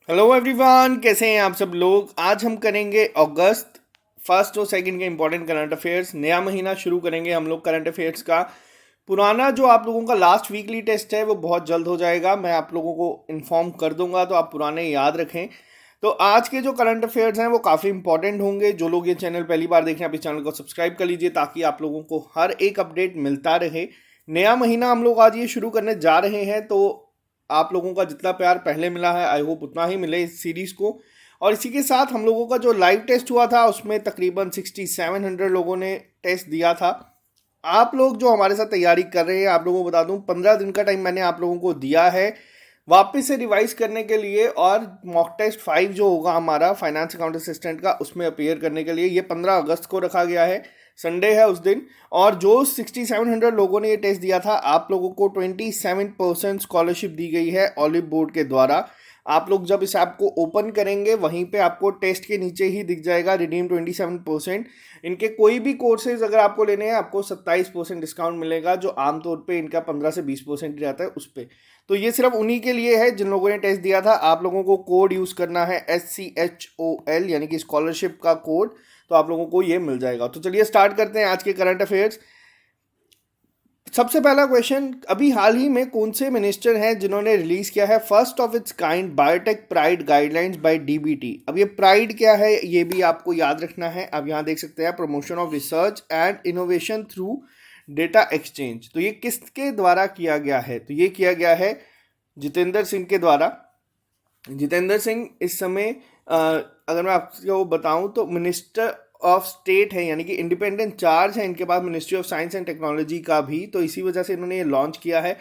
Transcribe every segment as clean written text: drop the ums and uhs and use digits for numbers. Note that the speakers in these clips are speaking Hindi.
हेलो एवरीवन, कैसे हैं आप सब लोग। आज हम करेंगे अगस्त फर्स्ट और सेकंड के इंपॉर्टेंट करंट अफेयर्स। नया महीना शुरू करेंगे हम लोग करंट अफेयर्स का। पुराना जो आप लोगों का लास्ट वीकली टेस्ट है वो बहुत जल्द हो जाएगा, मैं आप लोगों को इन्फॉर्म कर दूंगा, तो आप पुराने याद रखें। तो आज के जो करंट अफेयर्स हैं वो काफ़ी इंपॉर्टेंट होंगे। जो लोग ये चैनल पहली बार देख रहे हैं, आप इस चैनल को सब्सक्राइब कर लीजिए ताकि आप लोगों को हर एक अपडेट मिलता रहे। नया महीना हम लोग आज ये शुरू करने जा रहे हैं, तो आप लोगों का जितना प्यार पहले मिला है आई होप उतना ही मिले इस सीरीज़ को। और इसी के साथ हम लोगों का जो लाइव टेस्ट हुआ था उसमें तकरीबन 6700 लोगों ने टेस्ट दिया था। आप लोग जो हमारे साथ तैयारी कर रहे हैं, आप लोगों को बता दूं 15 दिन का टाइम मैंने आप लोगों को दिया है वापस से रिवाइज करने के लिए। और मॉक टेस्ट 5 जो होगा हमारा फाइनेंस अकाउंट असिस्टेंट का, उसमें अपीयर करने के लिए ये 15 अगस्त को रखा गया है, संडे है उस दिन। और जो 6700 लोगों ने ये टेस्ट दिया था, आप लोगों को 27% स्कॉलरशिप दी गई है ऑलिव बोर्ड के द्वारा। आप लोग जब इस ऐप को ओपन करेंगे वहीं पे आपको टेस्ट के नीचे ही दिख जाएगा रिडीम 27%। इनके कोई भी कोर्सेज अगर आपको लेने हैं आपको 27% डिस्काउंट मिलेगा, जो आमतौर पे इनका 15 से 20% रहता है उस पर। तो ये सिर्फ उन्हीं के लिए है जिन लोगों ने टेस्ट दिया था। आप लोगों को कोड यूज़ करना है SCHOL, यानी कि स्कॉलरशिप का कोड, तो आप लोगों को ये मिल जाएगा। तो चलिए स्टार्ट करते हैं आज के करंट अफेयर्स। सबसे पहला क्वेश्चन, अभी हाल ही में कौन से मिनिस्टर हैं जिन्होंने रिलीज किया है first of its kind biotech pride guidelines by DBT। अब ये प्राइड क्या है ये भी आपको याद रखना है। अब यहाँ देख सकते हैं promotion of research and innovation through data exchange. तो ये किसके द्वारा किया गया है? तो ये किया गया है जितेंद्र सिंह के द्वारा। जितेंद्र सिंह इस समय अगर मैं आपको बताऊं तो मिनिस्टर ऑफ स्टेट है, यानी कि इंडिपेंडेंट चार्ज है इनके पास Ministry of Science and Technology का भी, तो इसी वजह से इन्होंने ये लॉन्च किया है।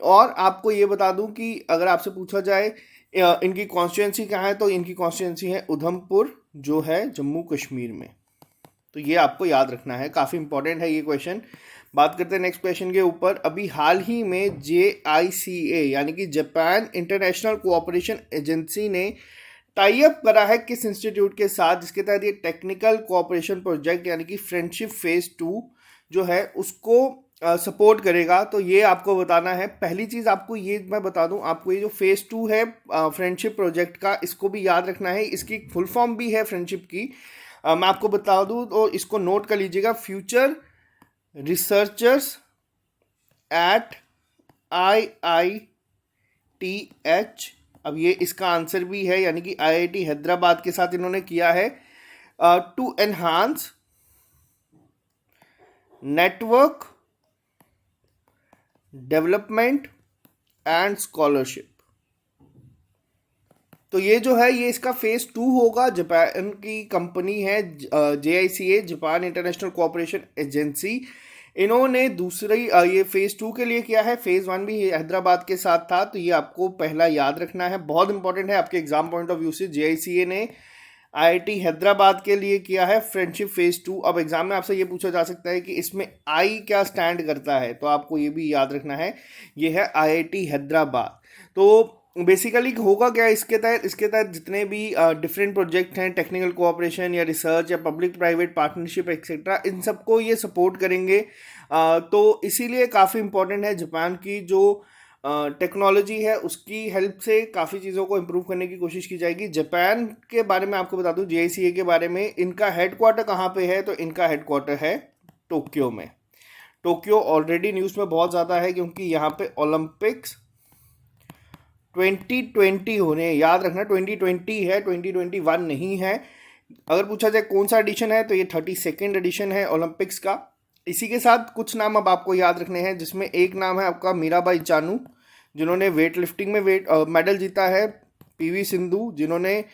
और आपको ये बता दूं कि अगर आपसे पूछा जाए इनकी कॉन्स्टिट्यूंसी कहाँ है, तो इनकी कॉन्स्टिट्यूंसी है उधमपुर, जो है जम्मू कश्मीर में। तो ये आपको याद रखना है, काफ़ी इंपॉर्टेंट है ये क्वेश्चन। बात करते हैं नेक्स्ट क्वेश्चन के ऊपर। अभी हाल ही में JICA यानी कि जापान इंटरनेशनल कोऑपरेशन एजेंसी ने टाई अप करा है किस इंस्टीट्यूट के साथ, जिसके तहत ये टेक्निकल कोऑपरेशन प्रोजेक्ट यानी कि फ्रेंडशिप फेज 2 जो है उसको सपोर्ट करेगा। तो ये आपको बताना है। पहली चीज़ आपको ये मैं बता दूं, आपको ये जो फेज 2 है फ्रेंडशिप प्रोजेक्ट का, इसको भी याद रखना है। इसकी फुल फॉर्म भी है फ्रेंडशिप की। मैं आपको बता दूं तो इसको नोट कर लीजिएगा, फ्यूचर रिसर्चर्स एट IITH। अब ये इसका आंसर भी है, यानी कि IIT हैदराबाद के साथ इन्होंने किया है to enhance network development and scholarship. तो ये जो है ये इसका फेज 2 होगा। जापान की कंपनी है JICA, Japan international cooperation agency. इन्होंने दूसरी ये फेज 2 के लिए किया है। फेज 1 भी हैदराबाद के साथ था, तो ये आपको पहला याद रखना है, बहुत इंपॉर्टेंट है आपके एग्जाम पॉइंट ऑफ व्यू से। JICA ने IIT हैदराबाद के लिए किया है फ्रेंडशिप फेज 2। अब एग्जाम में आपसे ये पूछा जा सकता है कि इसमें आई क्या स्टैंड करता है, तो आपको ये भी याद रखना है, ये है IIT हैदराबाद। तो बेसिकली होगा क्या इसके तहत जितने भी डिफरेंट प्रोजेक्ट हैं, टेक्निकल कोऑपरेशन या रिसर्च या पब्लिक प्राइवेट पार्टनरशिप एक्सेट्रा, इन सबको ये सपोर्ट करेंगे। तो इसीलिए काफ़ी इंपॉर्टेंट है। जापान की जो टेक्नोलॉजी है उसकी हेल्प से काफ़ी चीज़ों को इम्प्रूव करने की कोशिश की जाएगी। जापान के बारे में आपको बता दूं, JICA के बारे में, इनका हेडक्वार्टर कहाँ पे है, तो इनका हेडक्वार्टर है टोक्यो में। टोक्यो ऑलरेडी न्यूज़ में बहुत ज़्यादा है क्योंकि यहाँ पे ओलंपिक्स 2020 होने, याद रखना 2020 है, 2021 नहीं है। अगर पूछा जाए कौन सा एडिशन है, तो ये 32nd एडिशन है ओलंपिक्स का। इसी के साथ कुछ नाम अब आपको याद रखने हैं, जिसमें एक नाम है आपका मीराबाई चानू, जिन्होंने वेट लिफ्टिंग में मेडल जीता है। PV सिंधु, जिन्होंने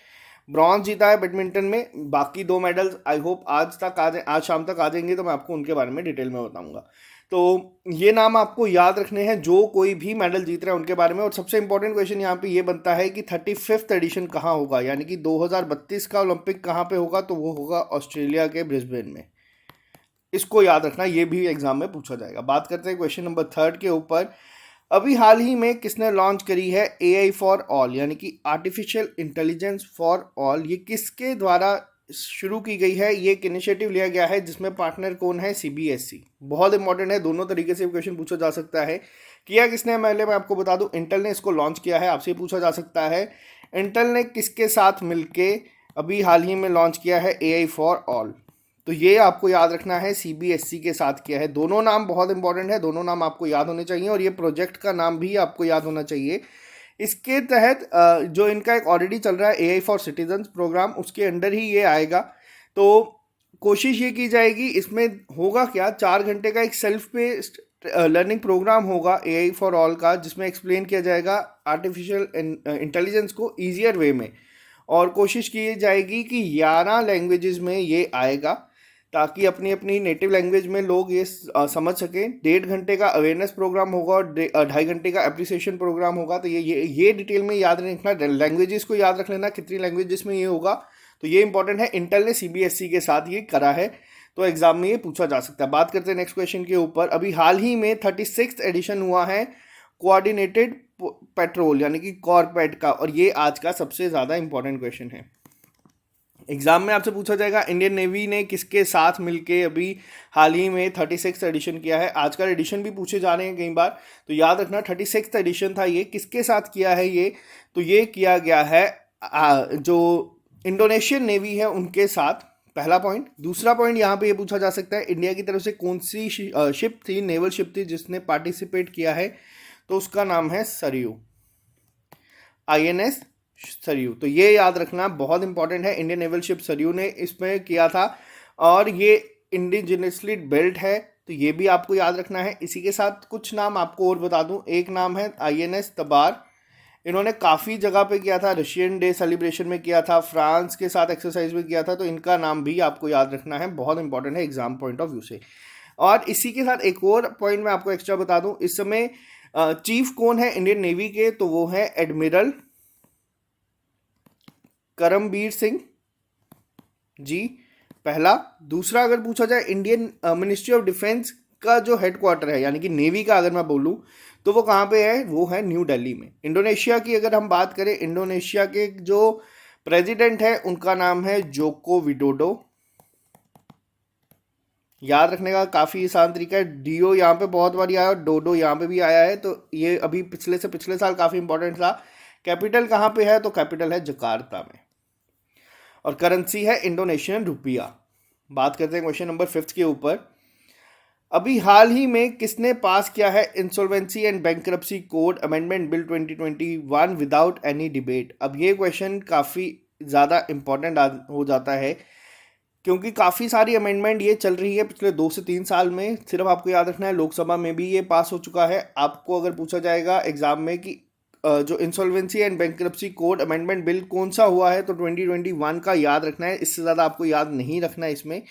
ब्रॉन्ज जीता है बैडमिंटन में। बाकी 2 मेडल्स आई होप आज शाम तक आ जाएंगे, तो मैं आपको उनके बारे में डिटेल में बताऊंगा। तो ये नाम आपको याद रखने हैं जो कोई भी मेडल जीत रहे हैं उनके बारे में। और सबसे इंपॉर्टेंट क्वेश्चन यहाँ पे ये बनता है कि 35th एडिशन कहाँ होगा, यानी कि 2032 का ओलंपिक कहाँ पे होगा, तो वो होगा ऑस्ट्रेलिया के ब्रिस्बेन में। इसको याद रखना, ये भी एग्जाम में पूछा जाएगा। बात करते हैं क्वेश्चन नंबर 3 के ऊपर। अभी हाल ही में किसने लॉन्च करी है AI फॉर ऑल, यानी कि आर्टिफिशियल इंटेलिजेंस फॉर ऑल। ये किसके द्वारा शुरू की गई है? ये एक इनिशिएटिव लिया गया है जिसमें पार्टनर कौन है? CBSE। बहुत इंपॉर्टेंट है, दोनों तरीके से क्वेश्चन पूछा जा सकता है। किया किसने, पहले मैं आपको बता दूं, इंटेल ने इसको लॉन्च किया है। आपसे पूछा जा सकता है इंटेल ने किसके साथ मिलके अभी हाल ही में लॉन्च किया है AI फॉर ऑल। तो ये आपको याद रखना है, CBSE के साथ किया है। दोनों नाम बहुत इंपॉर्टेंट है, दोनों नाम आपको याद होने चाहिए, और ये प्रोजेक्ट का नाम भी आपको याद होना चाहिए। इसके तहत जो इनका एक ऑलरेडी चल रहा है AI फॉर सिटीजन्स प्रोग्राम, उसके अंडर ही ये आएगा। तो कोशिश ये की जाएगी, इसमें होगा क्या, 4 घंटे का एक सेल्फ बेस्ड लर्निंग प्रोग्राम होगा AI फॉर ऑल का, जिसमें एक्सप्लेन किया जाएगा आर्टिफिशियल इंटेलिजेंस को ईजियर वे में, और कोशिश की जाएगी कि 11 लैंग्वेजेस में ये आएगा, ताकि अपनी अपनी नेटिव लैंग्वेज में लोग ये समझ सकें। 1.5 घंटे का अवेयरनेस प्रोग्राम होगा और 2.5 घंटे का अप्रिसिएशन प्रोग्राम होगा। तो ये डिटेल में याद रखना, लैंग्वेजेस को याद रख लेना कितनी लैंग्वेजेस में ये होगा। तो ये इंपॉर्टेंट है, इंटेल ने CBSE के साथ ये करा है, तो एग्जाम में ये पूछा जा सकता है। बात करते हैं नेक्स्ट क्वेश्चन के ऊपर। अभी हाल ही में 36th एडिशन हुआ है कोऑर्डिनेटेड पेट्रोल यानी कि कॉर्पेट का, और ये आज का सबसे ज़्यादा इंपॉर्टेंट क्वेश्चन है। एग्जाम में आपसे पूछा जाएगा इंडियन नेवी ने किसके साथ मिलके अभी हाल ही में 36th एडिशन किया है। आज का एडिशन भी पूछे जा रहे हैं कई बार, तो याद रखना 36th एडिशन था, ये किसके साथ किया है ये, तो ये किया गया है जो इंडोनेशियन नेवी है उनके साथ, पहला पॉइंट। दूसरा पॉइंट यहाँ पे ये पूछा जा सकता है इंडिया की तरफ से कौन सी शिप थी, नेवल शिप थी जिसने पार्टिसिपेट किया है, तो उसका नाम है सरयू, INS सरयू। तो ये याद रखना बहुत इंपॉर्टेंट है, इंडियन नेवल शिप सरयू ने इसमें किया था, और ये इंडिजिनसली बिल्ट है, तो ये भी आपको याद रखना है। इसी के साथ कुछ नाम आपको और बता दूं, एक नाम है INS तबार, इन्होंने काफ़ी जगह पे किया था, रशियन डे सेलिब्रेशन में किया था, फ्रांस के साथ एक्सरसाइज में किया था, तो इनका नाम भी आपको याद रखना है, बहुत इंपॉर्टेंट है एग्जाम पॉइंट ऑफ व्यू से। और इसी के साथ एक और पॉइंट मैं आपको एक्स्ट्रा बता दूं, इस समय चीफ कौन है इंडियन नेवी के, तो वो है एडमिरल करमबीर सिंह जी, पहला। दूसरा अगर पूछा जाए इंडियन मिनिस्ट्री ऑफ डिफेंस का जो हेडक्वार्टर है यानी कि नेवी का अगर मैं बोलूं, तो वो कहाँ पे है, वो है न्यू दिल्ली में। इंडोनेशिया की अगर हम बात करें, इंडोनेशिया के जो प्रेसिडेंट है उनका नाम है जोको विडोडो। याद रखने का काफ़ी आसान तरीका है, DO यहाँ पे बहुत बार आया और डोडो यहाँ पे भी आया है, तो ये अभी पिछले से पिछले साल काफ़ी इंपॉर्टेंट था। कैपिटल कहाँ पे है, तो कैपिटल है जकार्ता में, और करेंसी है इंडोनेशियन रुपया। बात करते हैं क्वेश्चन नंबर 5 के ऊपर। अभी हाल ही में किसने पास किया है insolvency and bankruptcy code amendment bill 2021 without any debate. अब ये क्वेश्चन काफ़ी ज़्यादा इंपॉर्टेंट हो जाता है, क्योंकि काफ़ी सारी अमेंडमेंट ये चल रही है पिछले 2 से 3 साल में। सिर्फ आपको याद रखना है लोकसभा में भी ये पास हो चुका है। आपको अगर पूछा जाएगा एग्जाम में कि जो insolvency and bankruptcy code amendment bill कौन सा हुआ है, तो 2021 का याद रखना है, इससे ज़्यादा आपको याद नहीं रखना है इसमें।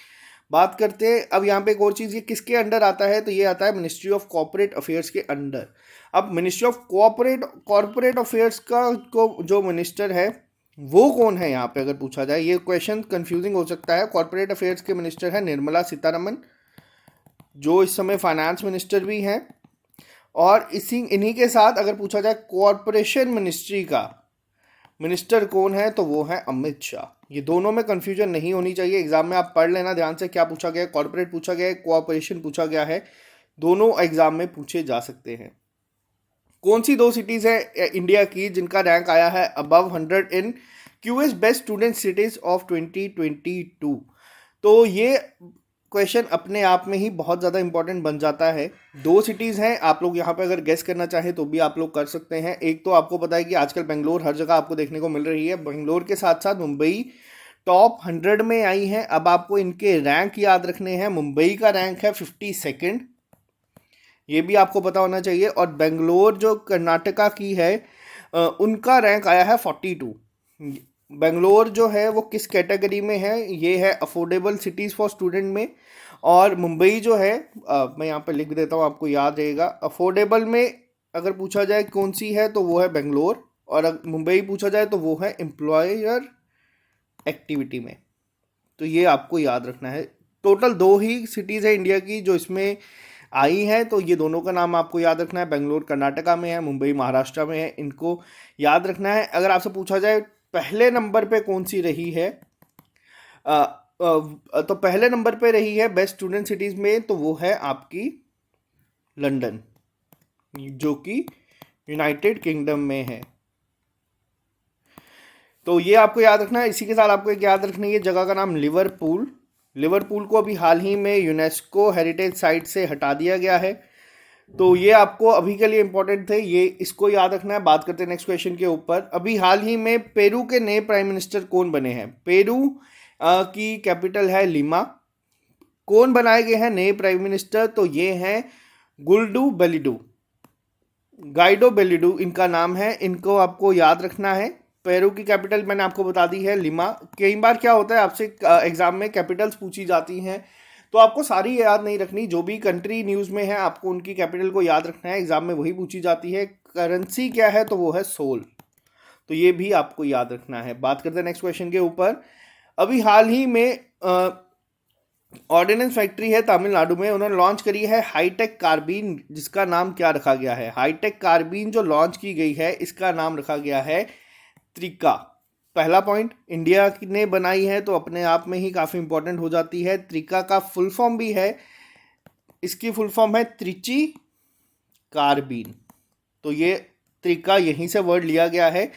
बात करते हैं अब यहाँ पे एक और चीज़, ये किसके अंडर आता है, तो ये आता है मिनिस्ट्री ऑफ कॉर्पोरेट अफेयर्स के अंडर। अब मिनिस्ट्री ऑफ कॉर्पोरेट अफेयर्स का को जो मिनिस्टर है वो कौन है यहाँ पे अगर पूछा जाए, ये क्वेश्चन कंफ्यूजिंग हो सकता है। कॉर्पोरेट अफेयर्स के मिनिस्टर है निर्मला सीतारमन, जो इस समय फाइनेंस मिनिस्टर भी हैं। और इन्हीं के साथ अगर पूछा जाए कॉर्पोरेशन मिनिस्ट्री का मिनिस्टर कौन है, तो वो है अमित शाह। ये दोनों में कंफ्यूजन नहीं होनी चाहिए, एग्जाम में आप पढ़ लेना ध्यान से, क्या पूछा गया है, कॉर्पोरेट पूछा गया है, कोऑपरेशन पूछा गया है, दोनों एग्जाम में पूछे जा सकते हैं। कौन सी 2 सिटीज़ है इंडिया की जिनका रैंक आया है above 100 in QS best student cities of 2022। तो ये क्वेश्चन अपने आप में ही बहुत ज़्यादा इंपॉर्टेंट बन जाता है। 2 सिटीज़ हैं, आप लोग यहाँ पे अगर गेस करना चाहें तो भी आप लोग कर सकते हैं। एक तो आपको पता है कि आजकल बेंगलोर हर जगह आपको देखने को मिल रही है, बेंगलोर के साथ साथ मुंबई टॉप 100 में आई है। अब आपको इनके रैंक याद रखने हैं। मुंबई का रैंक है 52nd, ये भी आपको पता होना चाहिए। और बेंगलोर जो कर्नाटका की है उनका रैंक आया है 42। बेंगलोर जो है वो किस कैटेगरी में है, ये है अफोर्डेबल सिटीज़ फॉर स्टूडेंट में। और मुंबई जो है मैं यहाँ पे लिख देता हूँ, आपको याद रहेगा। अफोर्डेबल में अगर पूछा जाए कौन सी है, तो वो है बेंगलोर, और अगर मुंबई पूछा जाए तो वो है एम्प्लॉयर एक्टिविटी में। तो ये आपको याद रखना है। टोटल 2 ही सिटीज़ है इंडिया की जो इसमें आई है, तो ये दोनों का नाम आपको याद रखना है। बेंगलोर कर्नाटका में है, मुंबई महाराष्ट्र में है, इनको याद रखना है। अगर आपसे पूछा जाए पहले नंबर पे कौन सी रही है, तो पहले नंबर पे रही है बेस्ट स्टूडेंट सिटीज़ में, तो वो है आपकी लंदन। जो कि यूनाइटेड किंगडम में है। तो ये आपको याद रखना है। इसी के साथ आपको एक याद रखना है, ये जगह का नाम लिवरपूल। लिवरपूल को अभी हाल ही में यूनेस्को हेरिटेज साइट से हटा दिया गया है। तो ये आपको अभी के लिए इंपॉर्टेंट थे, ये इसको याद रखना है। बात करते हैं नेक्स्ट क्वेश्चन के ऊपर। अभी हाल ही में पेरू के नए प्राइम मिनिस्टर कौन बने हैं? पेरू की कैपिटल है लिमा। कौन बनाए गए हैं नए प्राइम मिनिस्टर? तो ये हैं गुल्डू बेलिडू, गाइडो बेलिडू इनका नाम है। इनको आपको याद रखना है। पेरू की कैपिटल मैंने आपको बता दी है लिमा। कई बार क्या होता है, आपसे एग्जाम में कैपिटल्स पूछी जाती हैं, तो आपको सारी याद नहीं रखनी। जो भी कंट्री न्यूज़ में है आपको उनकी कैपिटल को याद रखना है, एग्जाम में वही पूछी जाती है। करेंसी क्या है? तो वो है सोल। तो ये भी आपको याद रखना है। बात करते हैं नेक्स्ट क्वेश्चन के ऊपर। अभी हाल ही में ऑर्डिनेंस फैक्ट्री है तमिलनाडु में, उन्होंने लॉन्च करी है हाईटेक कार्बीन, जिसका नाम क्या रखा गया है? हाईटेक कार्बीन जो लॉन्च की गई है इसका नाम रखा गया है त्रिका। पहला पॉइंट, इंडिया ने बनाई है तो अपने आप में ही काफ़ी इंपॉर्टेंट हो जाती है। त्रिका का फुल फॉर्म भी है, इसकी फुल फॉर्म है त्रिची कार्बीन। तो ये त्रिका यहीं से वर्ड लिया गया है।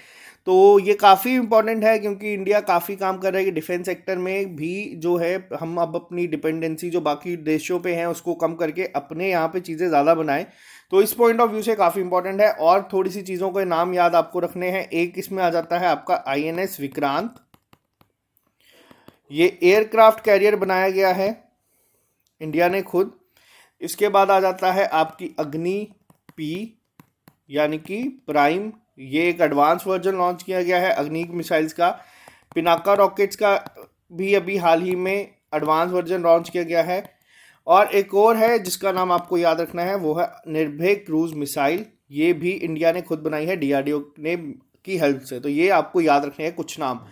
तो ये काफ़ी इंपॉर्टेंट है क्योंकि इंडिया काफ़ी काम कर रहा है कि डिफेंस सेक्टर में भी जो है हम अब अपनी डिपेंडेंसी जो बाकी देशों पे है उसको कम करके अपने यहाँ पे चीज़ें ज़्यादा बनाएं। तो इस पॉइंट ऑफ व्यू से काफ़ी इंपॉर्टेंट है। और थोड़ी सी चीज़ों के नाम याद आपको रखने हैं। एक इसमें आ जाता है आपका INS विक्रांत, ये एयरक्राफ्ट कैरियर बनाया गया है इंडिया ने खुद। इसके बाद आ जाता है आपकी अग्नि P यानी कि प्राइम, ये एक एडवांस वर्जन लॉन्च किया गया है अग्नि मिसाइल्स का। पिनाका रॉकेट्स का भी अभी हाल ही में एडवांस वर्जन लॉन्च किया गया है। और एक और है जिसका नाम आपको याद रखना है, वो है निर्भय क्रूज मिसाइल। ये भी इंडिया ने खुद बनाई है DRDO ने की हेल्प से। तो ये आपको याद रखने हैं कुछ नाम,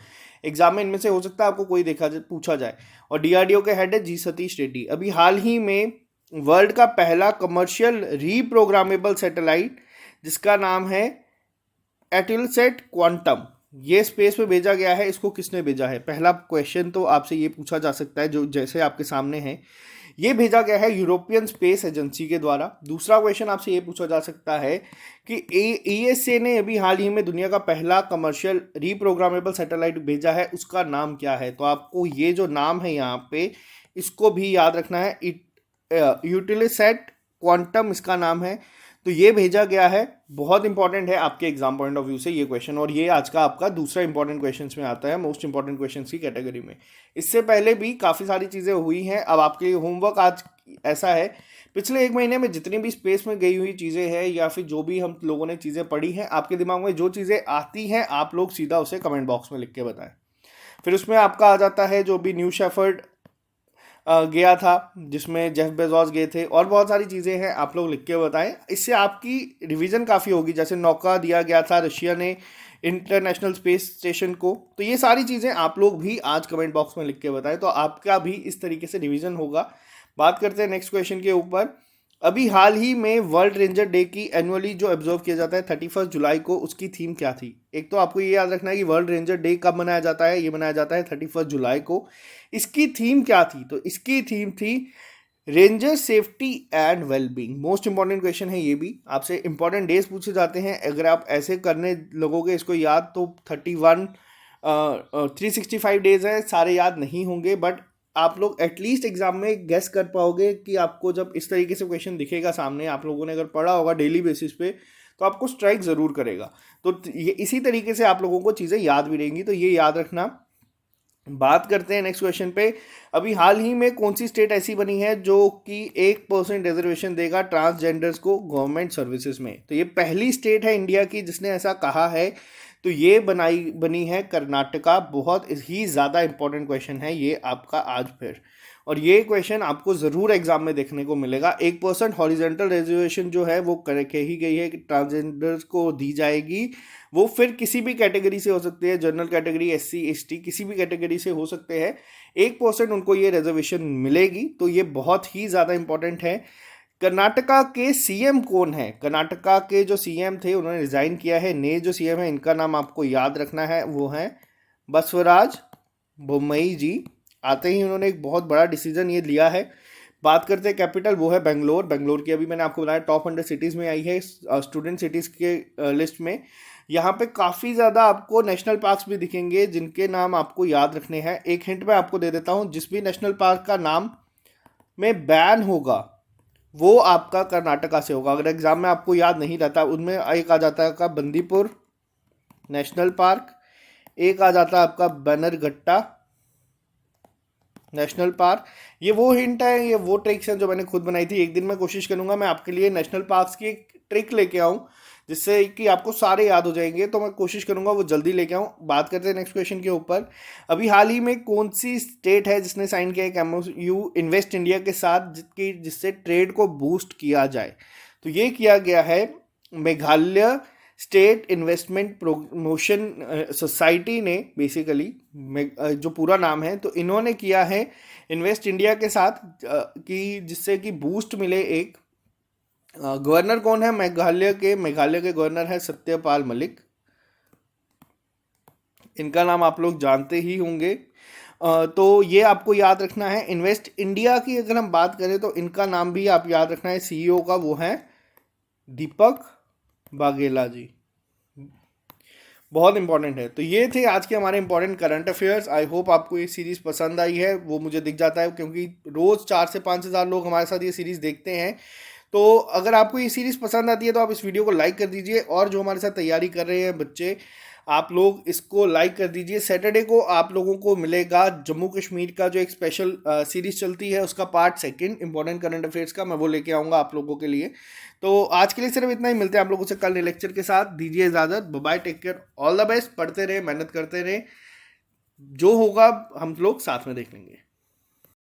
एग्जाम में इनमें से हो सकता है आपको कोई पूछा जाए। और DRDO के हेड है जी सतीश रेड्डी। अभी हाल ही में वर्ल्ड का पहला कमर्शियल रीप्रोग्रामेबल सैटेलाइट जिसका नाम है एटलसेट क्वांटम, ये स्पेस में भेजा गया है। इसको किसने भेजा है? पहला क्वेश्चन तो आपसे ये पूछा जा सकता है जो जैसे आपके सामने है, ये भेजा गया है यूरोपियन स्पेस एजेंसी के द्वारा। दूसरा क्वेश्चन आपसे ये पूछा जा सकता है कि ESA ने अभी हाल ही में दुनिया का पहला कमर्शियल रीप्रोग्रामेबल सैटेलाइट भेजा है, उसका नाम क्या है? तो आपको ये जो नाम है यहाँ पे इसको भी याद रखना है। यूटिलिसैट क्वांटम इसका नाम है। तो ये भेजा गया है, बहुत इंपॉर्टेंट है आपके एग्जाम पॉइंट ऑफ व्यू से ये क्वेश्चन। और ये आज का आपका दूसरा इंपॉर्टेंट क्वेश्चन में आता है, मोस्ट इंपॉर्टेंट क्वेश्चन की कैटेगरी में। इससे पहले भी काफ़ी सारी चीज़ें हुई हैं। अब आपके लिए होमवर्क आज ऐसा है, पिछले 1 महीने में जितनी भी स्पेस में गई हुई चीज़ें हैं या फिर जो भी हम लोगों ने चीज़ें पढ़ी हैं, आपके दिमाग में जो चीज़ें आती हैं आप लोग सीधा उसे कमेंट बॉक्स में लिख के बताएं। फिर उसमें आपका आ जाता है जो भी न्यू शेफर्ड गया था जिसमें जेफ बेजोस गए थे, और बहुत सारी चीज़ें हैं, आप लोग लिख के बताएं। इससे आपकी रिवीजन काफ़ी होगी। जैसे नौका दिया गया था रशिया ने इंटरनेशनल स्पेस स्टेशन को। तो ये सारी चीज़ें आप लोग भी आज कमेंट बॉक्स में लिख के बताएं, तो आपका भी इस तरीके से रिवीजन होगा। बात करते हैं नेक्स्ट क्वेश्चन के ऊपर। अभी हाल ही में वर्ल्ड रेंजर डे की एनुअली जो ऑब्जर्व किया जाता है 31 जुलाई को, उसकी थीम क्या थी? एक तो आपको ये याद रखना है कि वर्ल्ड रेंजर डे कब मनाया जाता है, ये मनाया जाता है 31 जुलाई को। इसकी थीम क्या थी? तो इसकी थीम थी ranger safety and wellbeing. Most important question है ये भी, आपसे इंपॉर्टेंट डेज पूछे जाते हैं। अगर आप ऐसे करने लगोगे इसको याद तो 365 डेज है, सारे याद नहीं होंगे, बट आप लोग एटलीस्ट एग्जाम में गेस कर पाओगे कि आपको जब इस तरीके से क्वेश्चन दिखेगा सामने, आप लोगों ने अगर पढ़ा होगा डेली बेसिस पे, तो आपको स्ट्राइक ज़रूर करेगा। तो ये इसी तरीके से आप लोगों को चीज़ें याद भी रहेंगी, तो ये याद रखना। बात करते हैं नेक्स्ट क्वेश्चन पे। अभी हाल ही में कौन सी स्टेट ऐसी बनी है जो कि 1% रिजर्वेशन देगा ट्रांसजेंडर्स को गवर्नमेंट सर्विसेज में? तो ये पहली स्टेट है इंडिया की जिसने ऐसा कहा है। तो ये बनी है कर्नाटका। बहुत ही ज़्यादा इंपॉर्टेंट क्वेश्चन है ये आपका आज फिर, और ये क्वेश्चन आपको ज़रूर एग्जाम में देखने को मिलेगा। 1% हॉरिजेंटल रिजर्वेशन जो है वो कही गई है कि ट्रांसजेंडर्स को दी जाएगी। वो फिर किसी भी कैटेगरी से हो सकते हैं, जनरल कैटेगरी, SC ST, किसी भी कैटेगरी से हो सकते हैं। 1% उनको ये रिजर्वेशन मिलेगी। तो ये बहुत ही ज़्यादा इंपॉर्टेंट है। कर्नाटका के CM कौन है? कर्नाटका के जो CM थे उन्होंने रिजाइन किया है। नए जो CM है इनका नाम आपको याद रखना है, वो है बसवराज बोम्मई जी। आते ही उन्होंने एक बहुत बड़ा डिसीजन ये लिया है, बात करते हैं कैपिटल, वो है बेंगलोर। बेंगलोर की अभी मैंने आपको बताया टॉप 100 सिटीज़ में आई है, स्टूडेंट सिटीज़ के लिस्ट में। यहाँ पे काफ़ी ज़्यादा आपको नेशनल पार्क्स भी दिखेंगे जिनके नाम आपको याद रखने हैं। एक हिंट मैं आपको दे देता हूँ, जिस भी नेशनल पार्क का नाम में बैन होगा वो आपका कर्नाटका से होगा। अगर एग्जाम में आपको याद नहीं रहता, उनमें एक आ जाता है आपका बंदीपुर नेशनल पार्क, एक आ जाता है आपका बनरघट्टा नेशनल पार्क। ये वो हिंट है, ये वो ट्रिक्स हैं जो मैंने खुद बनाई थी। एक दिन मैं कोशिश करूंगा मैं आपके लिए नेशनल पार्क्स की एक ट्रिक लेके आऊं जिससे कि आपको सारे याद हो जाएंगे, तो मैं कोशिश करूंगा वो जल्दी लेके आऊं। बात करते हैं नेक्स्ट क्वेश्चन के ऊपर। अभी हाल ही में कौन सी स्टेट है जिसने साइन किया एक एमओयू इन्वेस्ट इंडिया के साथ जिससे ट्रेड को बूस्ट किया जाए? तो ये किया गया है Meghalaya estate investment promotion society ने, बेसिकली जो पूरा नाम है, तो इन्होंने किया है इन्वेस्ट इंडिया के साथ कि जिससे कि बूस्ट मिले। एक गवर्नर कौन है मेघालय के गवर्नर है सत्यपाल मलिक। इनका नाम आप लोग जानते ही होंगे। तो ये आपको याद रखना है। इन्वेस्ट इंडिया की अगर हम बात करें तो इनका नाम भी आप याद रखना है, सीईओ का, वो है दीपक बाघेला जी। बहुत इंपॉर्टेंट है। तो ये थे आज के हमारे important current affairs. I hope आपको ये सीरीज़ पसंद आई है, वो मुझे दिख जाता है क्योंकि रोज़ 4 से 5 हज़ार लोग हमारे साथ ये सीरीज़ देखते हैं। तो अगर आपको ये सीरीज़ पसंद आती है तो आप इस वीडियो को लाइक कर दीजिए, और जो हमारे साथ तैयारी कर रहे हैं बच्चे, आप लोग इसको लाइक कर दीजिए। सैटरडे को आप लोगों को मिलेगा जम्मू कश्मीर का जो एक स्पेशल सीरीज़ चलती है उसका पार्ट 2 इंपॉर्टेंट करंट अफेयर्स का, मैं वो लेके आऊँगा आप लोगों के लिए। तो आज के लिए सिर्फ इतना ही, मिलते हैं आप लोगों से कल नए लेक्चर के साथ। दीजिए इजाज़त, bye, take care, all the best. पढ़ते रहे, मेहनत करते रहे, जो होगा हम लोग साथ में देख लेंगे।